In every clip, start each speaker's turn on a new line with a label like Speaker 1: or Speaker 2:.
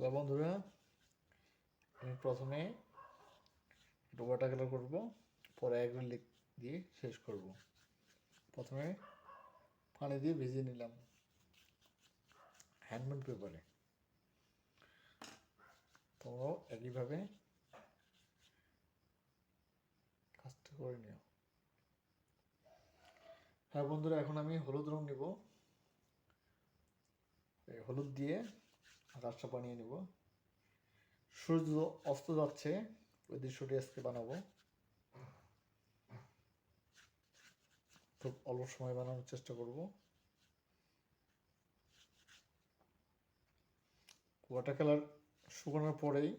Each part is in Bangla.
Speaker 1: হ্যালো বন্ধুরা, আমি প্রথমে একটু ওয়াটার কালার করবো, পরে অ্যাক্রিলিক দিয়ে শেষ করব। প্রথমে পানি দিয়ে ভিজিয়ে নিলাম হ্যান্ডমেড পেপারে। তোমরাও একইভাবে কাজটা করে নিও। হ্যাঁ বন্ধুরা, এখন আমি হলুদ রং নিব। এই হলুদ দিয়ে আকাশটা বানিয়ে নিব। সূর্য অস্ত যাচ্ছে, ওই দৃশ্যটি আজকে বানাবো। খুব অল্প সময় বানানোর চেষ্টা করব। ওয়াটার কালার শুকানোর পরেই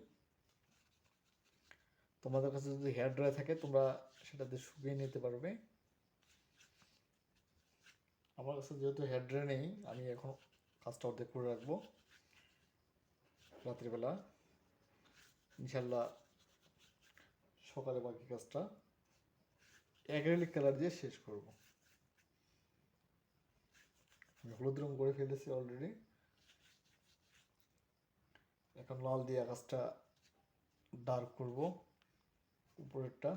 Speaker 1: তোমাদের কাছে যদি হেয়ার ড্রাই থাকে তোমরা সেটাতে শুকিয়ে নিতে পারবে। আমার কাছে যেহেতু হেয়ার ড্রাই নেই, আমি এখন কাজটা অর্ধেক করে রাখবো। রাত্রিবেলা ইনশাল্লাহ সকালে বাকি কাজটা অ্যাক্রিলিক কালার দিয়ে শেষ করব। আমি হলুদ রং করে ফেলেছি অলরেডি। এখন লাল দিয়ে আকাশটা ডার্ক করব, উপরেরটা।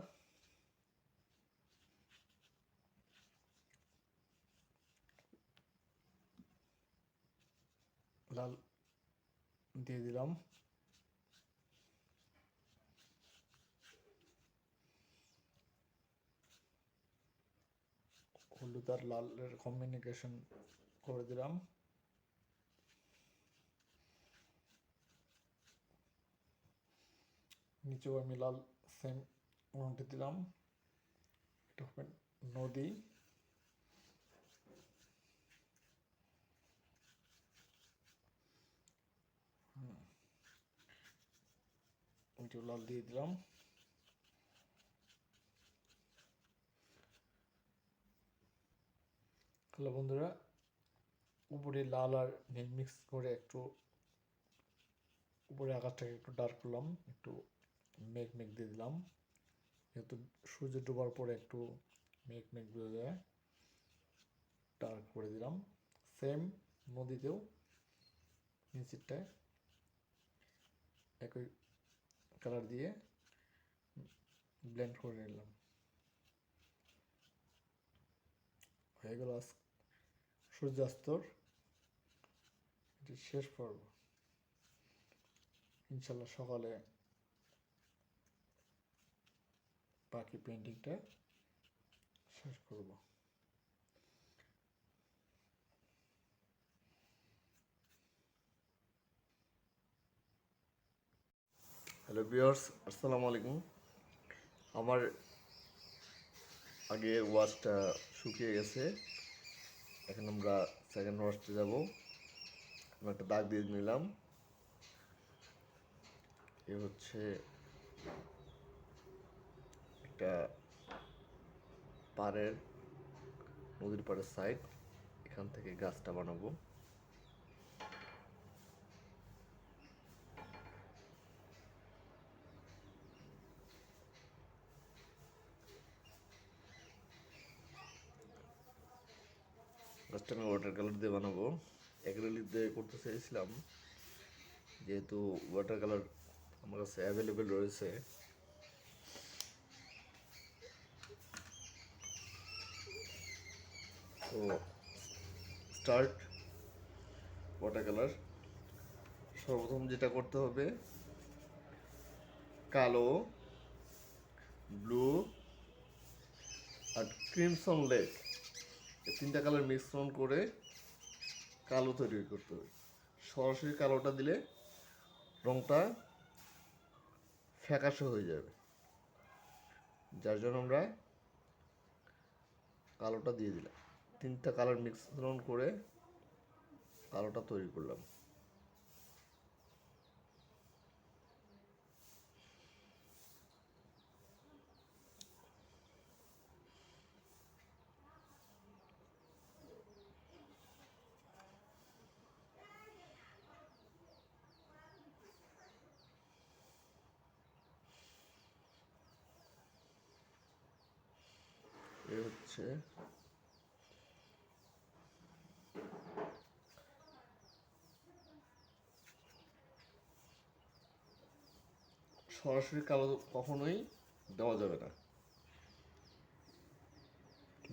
Speaker 1: লাল দিয়ে দিলাম। হলুদ আর লালের কম্বিনেশন করে দিলাম। নিচেও আমি লাল সেম রংটি দিলাম। এটা হবে নদী। নিচেও লাল দিয়ে দিলাম। হ্যালো বন্ধুরা, উপরে লাল আর নীল মিক্স করে একটু উপরে আকাশটাকে একটু ডার্ক করলাম, একটু মেঘ মেঘ দিয়ে দিলাম। যেহেতু সূর্য ডোবার পরে একটু মেঘ মেঘ বোঝা যায়, ডার্ক করে দিলাম। সেম নদীতেও নিচেরটায় একই কালার দিয়ে ব্লেন্ড করে নিলাম। হয়ে গেল আজ সূর্যাস্তর এটি শেষ পর্ব। ইনশাল্লাহ সকালে বাকি পেন্টিংটা শেষ করব। হ্যালো ভিউয়ার্স, আসসালামু আলাইকুম। আমার আগের ওয়াশটা শুকিয়ে গেছে। এখন আমরা সেকেন্ড ওয়াশে যাব। আমি একটা দাগ দিয়ে নিলাম। এ হচ্ছে একটা পাড়ের, নদীর পাড়ের সাইড। এখান থেকে গাছটা বানাবো। গাছটা আমি ওয়াটার কালার দিয়ে বানাবো। অ্যাক্রিলিক দিয়ে করতে চাইছিলাম, যেহেতু ওয়াটার কালার আমার কাছে অ্যাভেলেবেল রয়েছে। তো স্টার্ট ওয়াটার কালার। সর্বপ্রথম যেটা করতে হবে, কালো, ব্লু আর ক্রিমসন লেক, এই তিনটা কালার মিশ্রণ করে কালো তৈরি করতে হবে। সরাসরি কালোটা দিলে রংটা ফ্যাকাশে হয়ে যাবে, যার জন্য আমরা কালোটা দিয়ে দিলাম। তিনটা কালার মিশ্রণ করে কালোটা তৈরি করলাম। এ হচ্ছে
Speaker 2: সরাসরি কালো কখনোই দেওয়া যাবে না,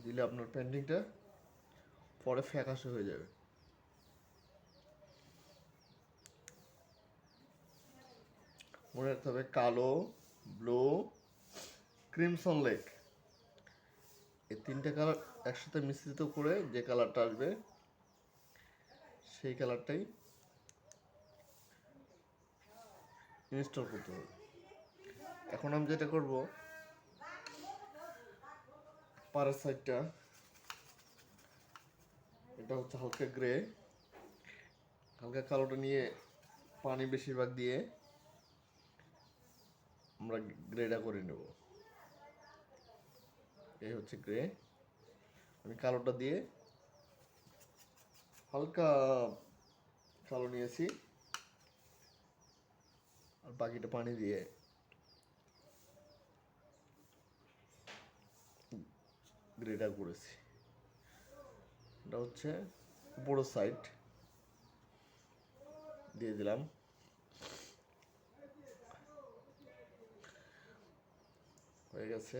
Speaker 2: দিলে আপনার পেন্টিংটা পরে ফ্যাকাশে হয়ে যাবে। মনে রাখতে হবে কালো, ব্লু, ক্রিমসন লেক, এই তিনটে কালার একসাথে মিশ্রিত করে যে কালারটা আসবে সেই কালারটাই ইনস্টল করতে হবে। এখন আমি যেটা করব, পাড়ের সাইডটা এটা হচ্ছে হালকা গ্রে, হালকা কালোটা নিয়ে পানি বেশিরভাগ দিয়ে আমরা গ্রেটা করে নেব। এই হচ্ছে গ্রে, আমি কালোটা দিয়ে হালকা কালো নিয়েছি আর বাকিটা পানি দিয়ে গ্রেটা করেছি। এটা হচ্ছে উপরের সাইড দিয়ে দিলাম। হয়ে গেছে।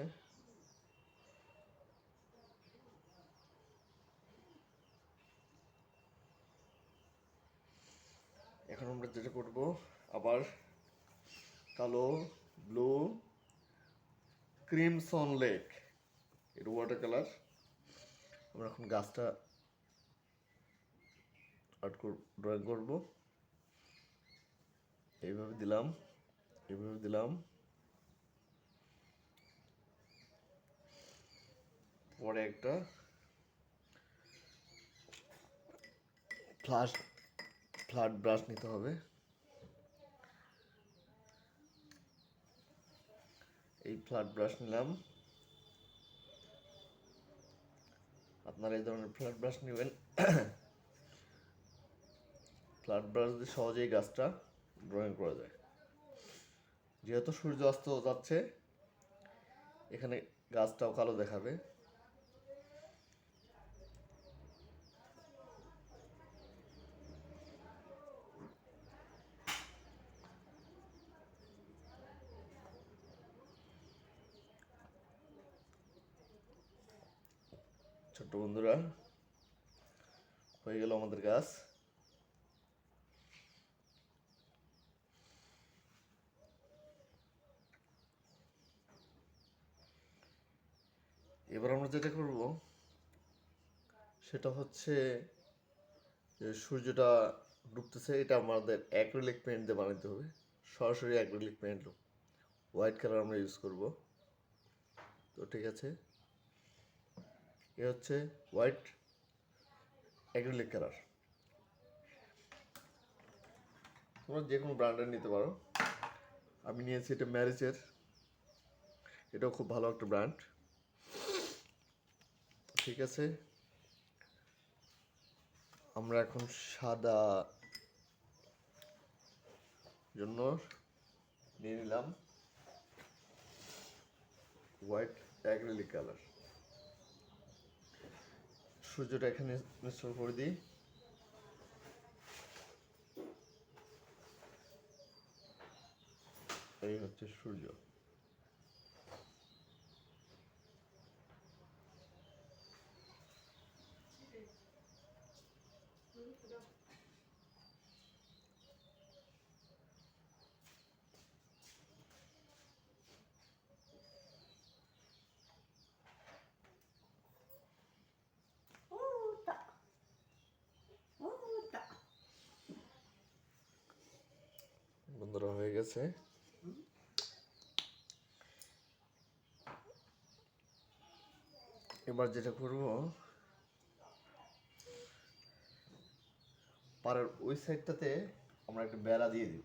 Speaker 2: এখন আমরা যেটা করব, আবার কালো, ব্লু, ক্রিমসন লেক, এর ওয়াটার কালার আমরা এখন গাছটা ড্রয়িং করব। এইভাবে দিলাম, এইভাবে দিলাম, পরে একটা ফ্ল্যাট ব্রাশ নিতে হবে। এই ফ্ল্যাট ব্রাশ নিলাম, আপনারা এই ধরনের ফ্ল্যাট ব্রাশ নেবেন। ফ্ল্যাট ব্রাশ দিয়ে সহজেই গাছটা ড্রয়িং করা যায়। যেহেতু সূর্য অস্ত যাচ্ছে, এখানে গাছটাও কালো দেখাবে। ছোট্ট বন্ধুরা, হয়ে গেল আমাদের গাছ। এবার আমরা যেটা করব সেটা হচ্ছে যে সূর্যটা ডুবতেছে, এটা আমাদের অ্যাক্রিলিক পেইন্ট দিয়ে বানাতে হবে। সরাসরি অ্যাক্রিলিক পেইন্ট, হোয়াইট কালার আমরা ইউজ করব। তো ঠিক আছে, এ হচ্ছে হোয়াইট অ্যাক্রিলিক কালার। তোমরা যে কোনো ব্র্যান্ডের নিতে পারো, আমি নিয়েছি এটা ম্যারিজের, এটাও খুব ভালো একটা ব্র্যান্ড। ঠিক আছে, আমরা এখন সাদা জন্য নিয়ে নিলাম হোয়াইট অ্যাক্রিলিক কালার। সূর্যটা এখানে ইনস্টল করে দিই। এই হচ্ছে সূর্য। বন্ধুরা, হয়ে গেছে। এবার যেটা করব, পাড়ের ওই সাইডটাতে আমরা একটা বেড়া দিয়ে দিব,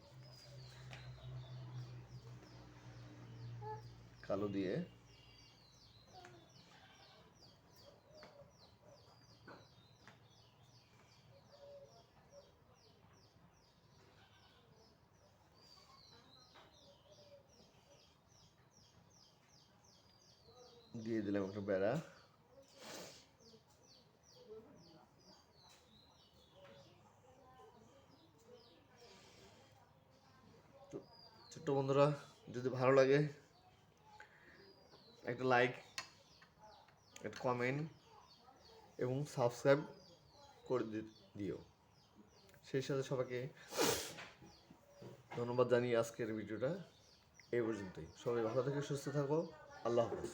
Speaker 2: কালো দিয়ে। দিয়ে দিলাম একটা বেড়া। তো ছোট্ট বন্ধুরা, যদি ভালো লাগে একটা লাইক, একটা কমেন্ট এবং সাবস্ক্রাইব করে দিও। সেই সাথে সবাইকে ধন্যবাদ জানিয়ে আজকের ভিডিওটা এই পর্যন্তই। সবাই ভালো থেকে সুস্থ থাকো। আল্লাহ হাফেজ।